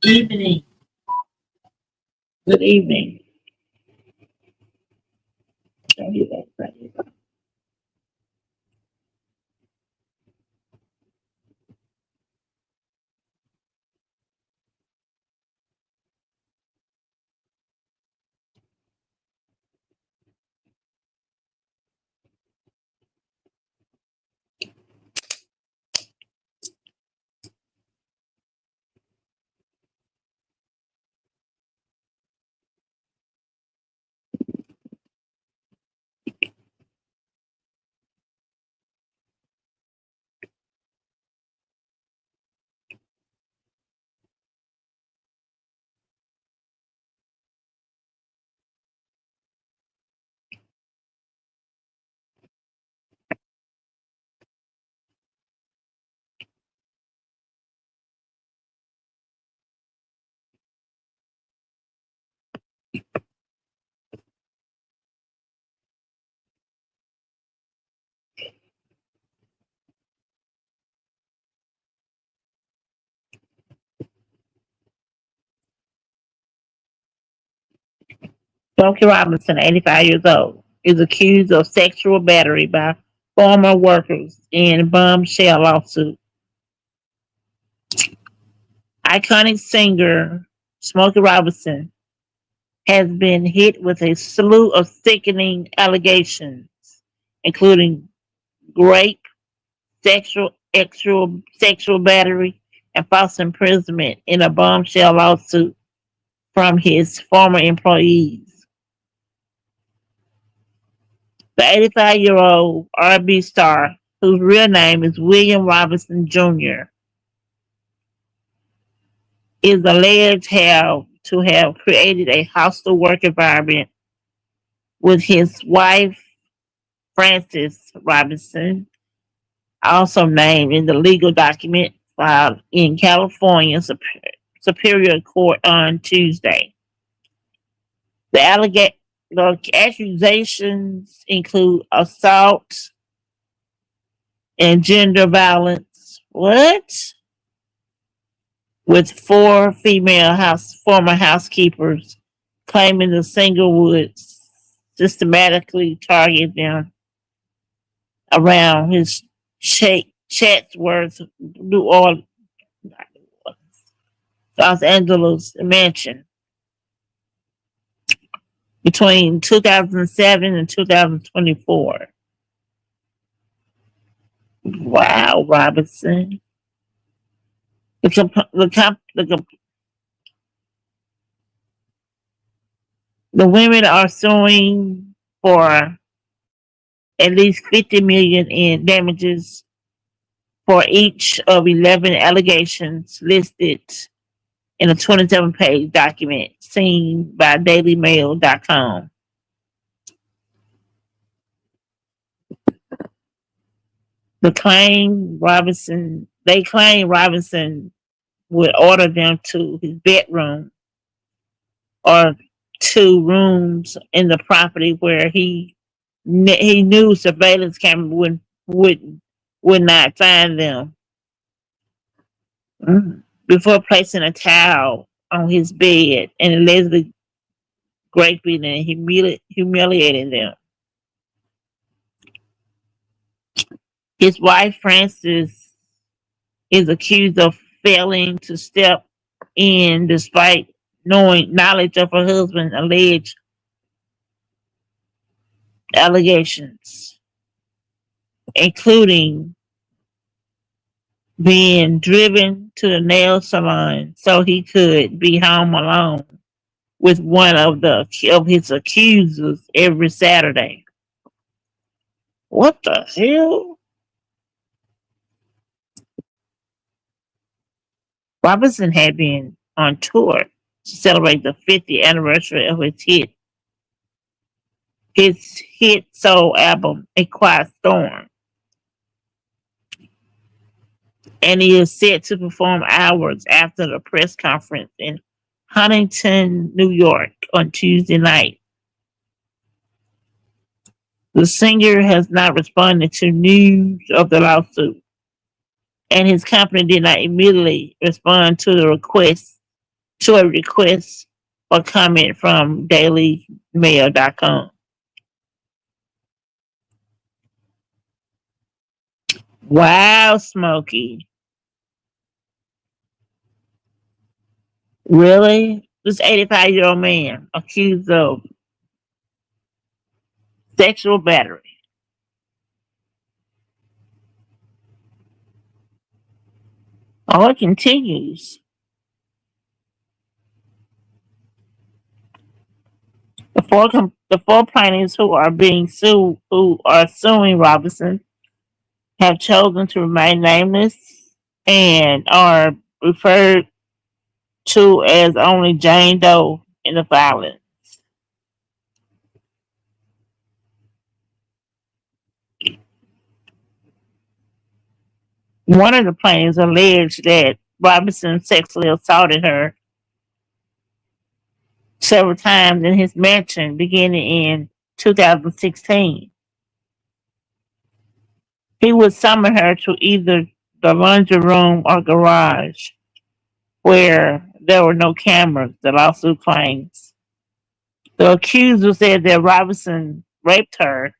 Evening. Good evening. Don't hear that, right? Smokey Robinson, 85 years old, is accused of sexual battery by former workers in bombshell lawsuit. Iconic singer Smokey Robinson has been hit with a slew of sickening allegations, including rape, sexual battery, and false imprisonment in a bombshell lawsuit from his former employees. The 85-year-old R&B star, whose real name is William Robinson Jr., is alleged to have created a hostile work environment with his wife, Frances Robinson, also named in the legal document filed in California Superior Court on Tuesday. The, the accusations include assault and gender violence. What? With four former housekeepers claiming the singer would systematically target them around his Chatsworth, New Orleans, Los Angeles mansion between 2007 and 2024. Wow, Robinson. The women are suing for at least 50 million in damages for each of 11 allegations listed in a 27-page document seen by dailymail.com. They claim Robinson would order them to his bedroom or to rooms in the property where he knew surveillance camera would not find them. Before placing a towel on his bed and allegedly raping and humiliating them. His wife Frances is accused of failing to step in despite knowledge of her husband's alleged allegations, including being driven to the nail salon so he could be home alone with one of his accusers every Saturday. What the hell? Robinson had been on tour to celebrate the 50th anniversary of his hit soul album, A Quiet Storm. And he is set to perform hours after the press conference in Huntington, New York on Tuesday night. The singer has not responded to news of the lawsuit, and his company did not immediately respond to the request to a request for comment from dailymail.com. Wow, Smokey. Really? This 85-year-old man accused of sexual battery. Oh, it continues. The four plaintiffs who are suing Robinson, have chosen to remain nameless and are referred to as only Jane Doe in the filing. One of the plaintiffs alleged that Robinson sexually assaulted her several times in his mansion beginning in 2016. He would summon her to either the laundry room or garage where there were no cameras, the lawsuit claims. The accuser said that Robinson raped her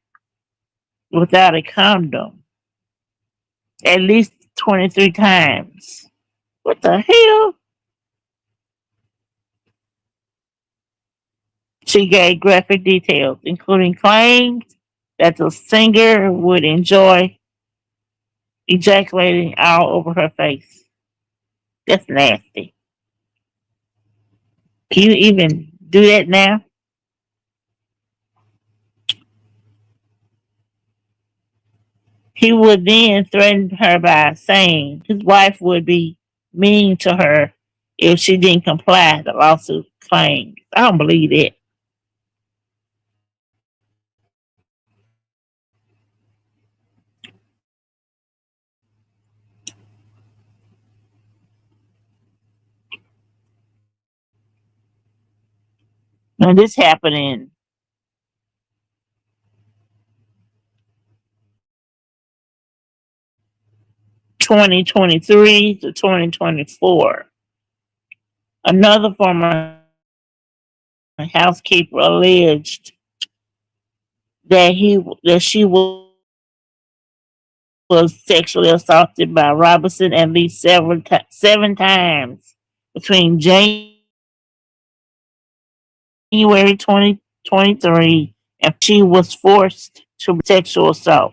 without a condom at least 23 times. What the hell? She gave graphic details, including claims that the singer would enjoy ejaculating all over her face. That's nasty. Can you even do that now? He would then threaten her by saying his wife would be mean to her if she didn't comply, the lawsuit claims. I don't believe it. Now, this happened in 2023 to 2024. Another former housekeeper alleged that she was sexually assaulted by Robinson at least 7 times between January 2023 and she was forced to sexual assault.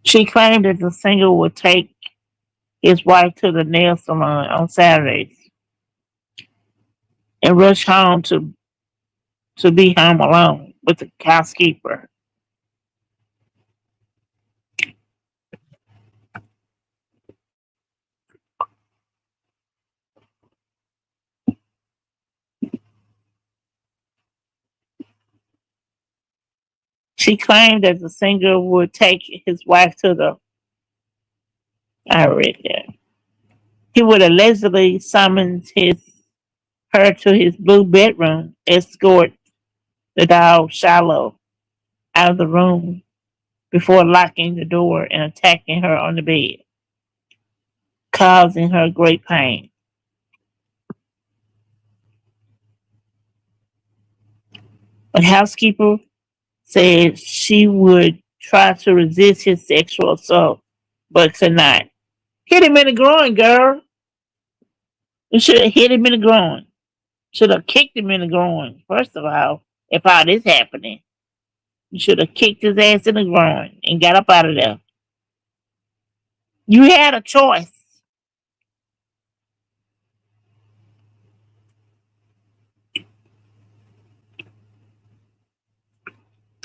She claimed that the singer would take his wife to the nail salon on Saturdays and rush home to be home alone with the housekeeper. She claimed that the singer would take his wife to the I read that. He would allegedly summon her to his blue bedroom, escort the dog Shiloh out of the room before locking the door and attacking her on the bed, causing her great pain. The housekeeper said she would try to resist his sexual assault, but could not. Hit him in the groin, girl. You should have hit him in the groin. Should have kicked him in the groin. First of all, if all this happening, you should have kicked his ass in the groin and got up out of there. You had a choice.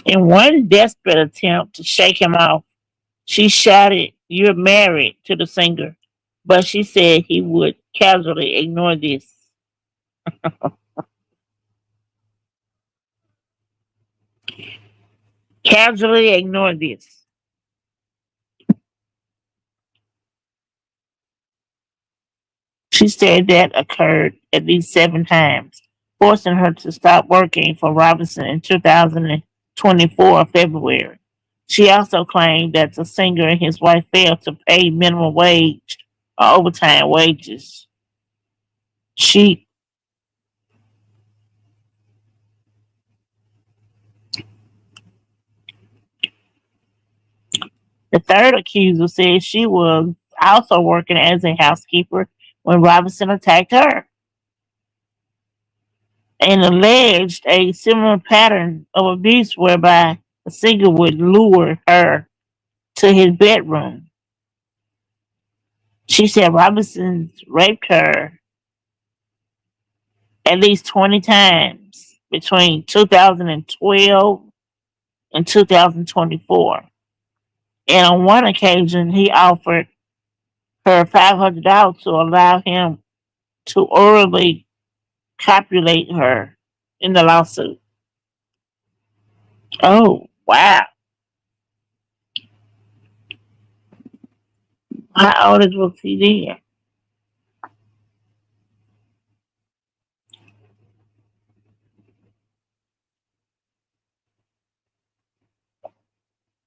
In one desperate attempt to shake him off, she shouted, "You're married," to the singer, but she said he would casually ignore this. Casually ignore this. She said that occurred at least 7 times, forcing her to stop working for Robinson in 2024 February. She also claimed that the singer and his wife failed to pay minimum wage or overtime wages. She, the third accuser, said she was also working as a housekeeper when Robinson attacked her and alleged a similar pattern of abuse whereby the singer would lure her to his bedroom. She said Robinson raped her at least 20 times between 2012 and 2024. And on one occasion, he offered her $500 to allow him to orally copulate her in the lawsuit. Oh, wow. How old was he then?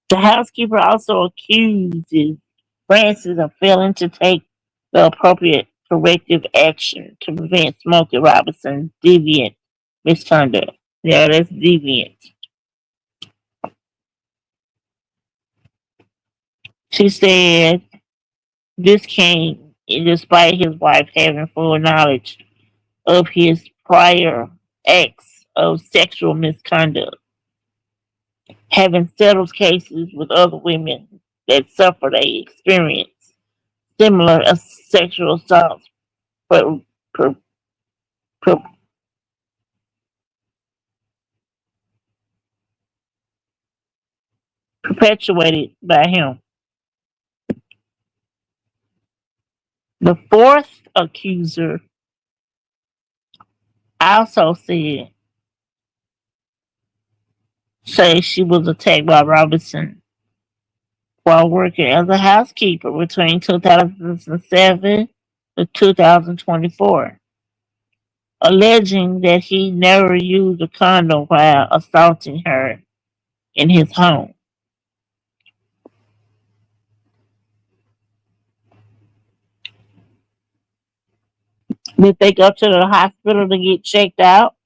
The housekeeper also accuses Francis of failing to take the appropriate corrective action to prevent Smokey Robinson's deviant misconduct. Yeah, that's deviant. She said this came despite his wife having full knowledge of his prior acts of sexual misconduct, having settled cases with other women that suffered a experience similar sexual assaults per, per, per, perpetuated by him. The fourth accuser also say she was attacked by Robinson while working as a housekeeper between 2007 to 2024, alleging that he never used a condom while assaulting her in his home. Did they go to the hospital to get checked out?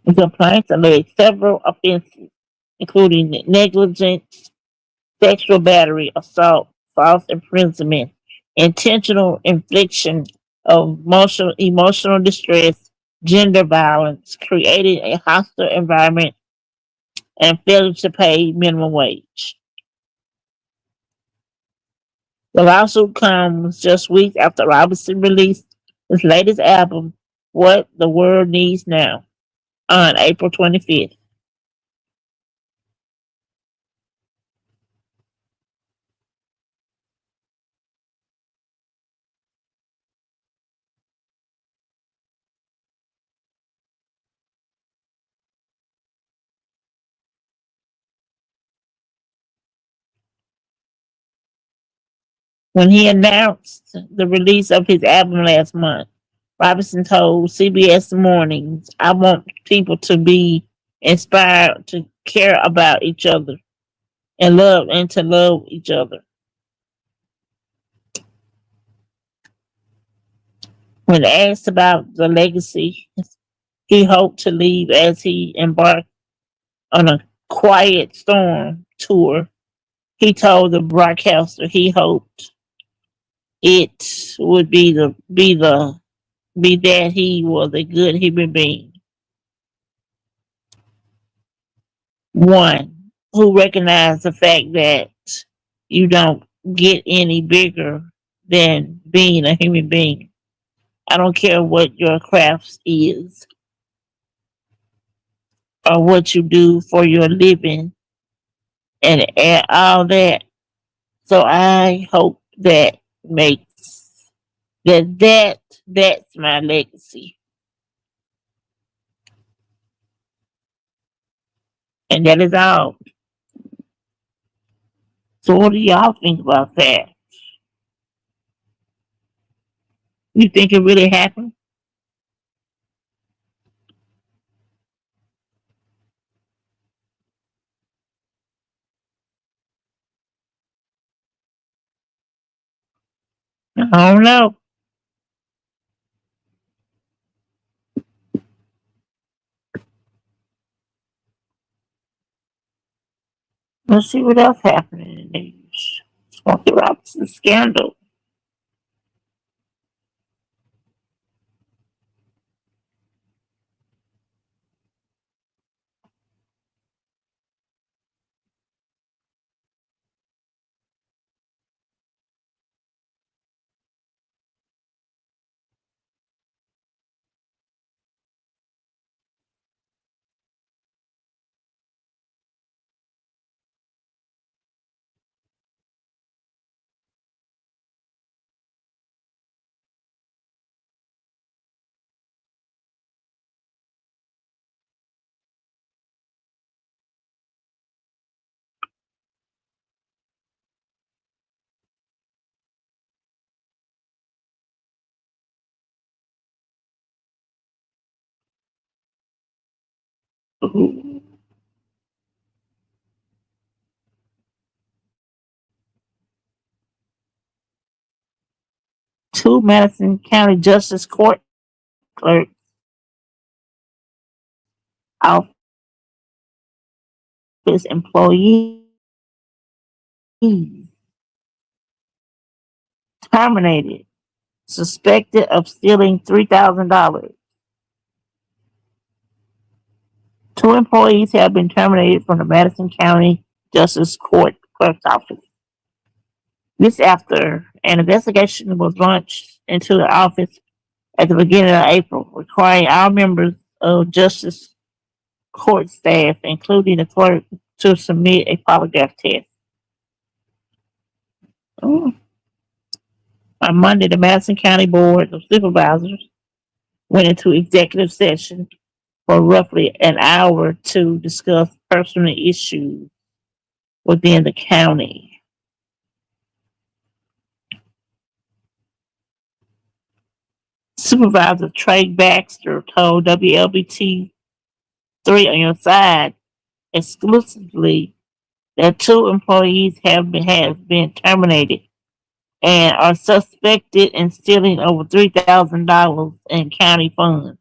The complaints alleged several offenses, including negligence, sexual battery, assault, false imprisonment, intentional infliction of emotional distress, gender violence, creating a hostile environment, and failure to pay minimum wage. The lawsuit comes just weeks after Robinson released his latest album, What the World Needs Now, on April 25th. When he announced the release of his album last month, Robinson told CBS Mornings, I want people to be inspired to care about each other and to love each other. When asked about the legacy he hoped to leave as he embarked on a Quiet Storm tour, he told the broadcaster he hoped it would be that he was a good human being. One who recognized the fact that you don't get any bigger than being a human being. I don't care what your craft is or what you do for your living and all that. So I hope that makes that's my legacy. And that is all. So what do y'all think about that? You think it really happened? I don't know. Let's see what else happened in the news. Smokey Robinson scandal. 2 Madison County Justice Court clerk office employees terminated, suspected of stealing $3,000. 2 employees have been terminated from the Madison County Justice Court clerk's office. This after an investigation was launched into the office at the beginning of April, requiring all members of Justice Court staff, including the clerk, to submit a polygraph test. Oh. On Monday, the Madison County Board of Supervisors went into executive session for roughly an hour to discuss personal issues within the county. Supervisor Trey Baxter told WLBT 3 on your side exclusively that 2 employees have been terminated and are suspected in stealing over $3,000 in county funds.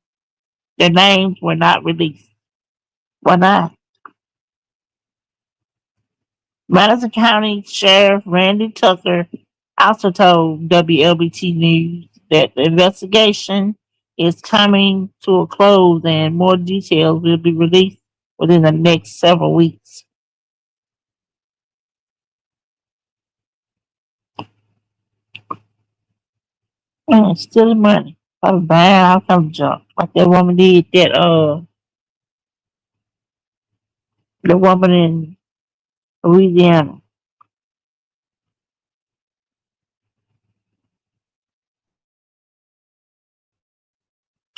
Their names were not released. Why not? Madison County Sheriff Randy Tucker also told WLBT News that the investigation is coming to a close and more details will be released within the next several weeks. Stealing money. Probably buying all kinds of junk. Like that woman did that the woman in Louisiana.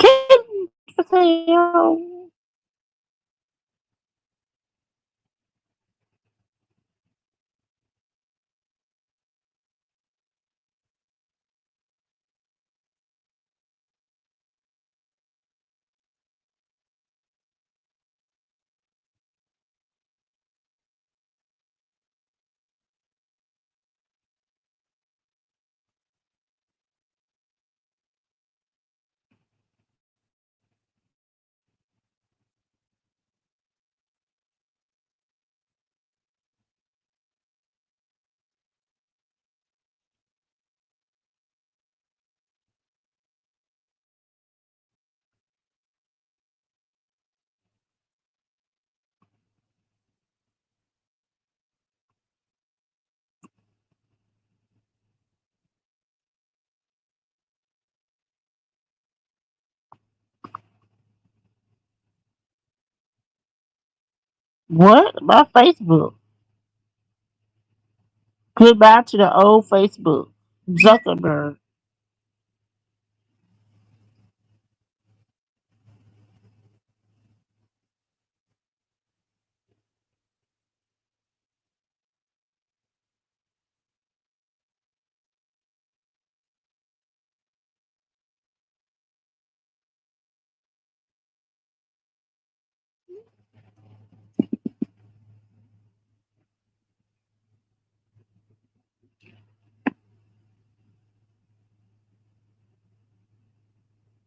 Kid potato. What about Facebook? Goodbye to the old Facebook. Zuckerberg.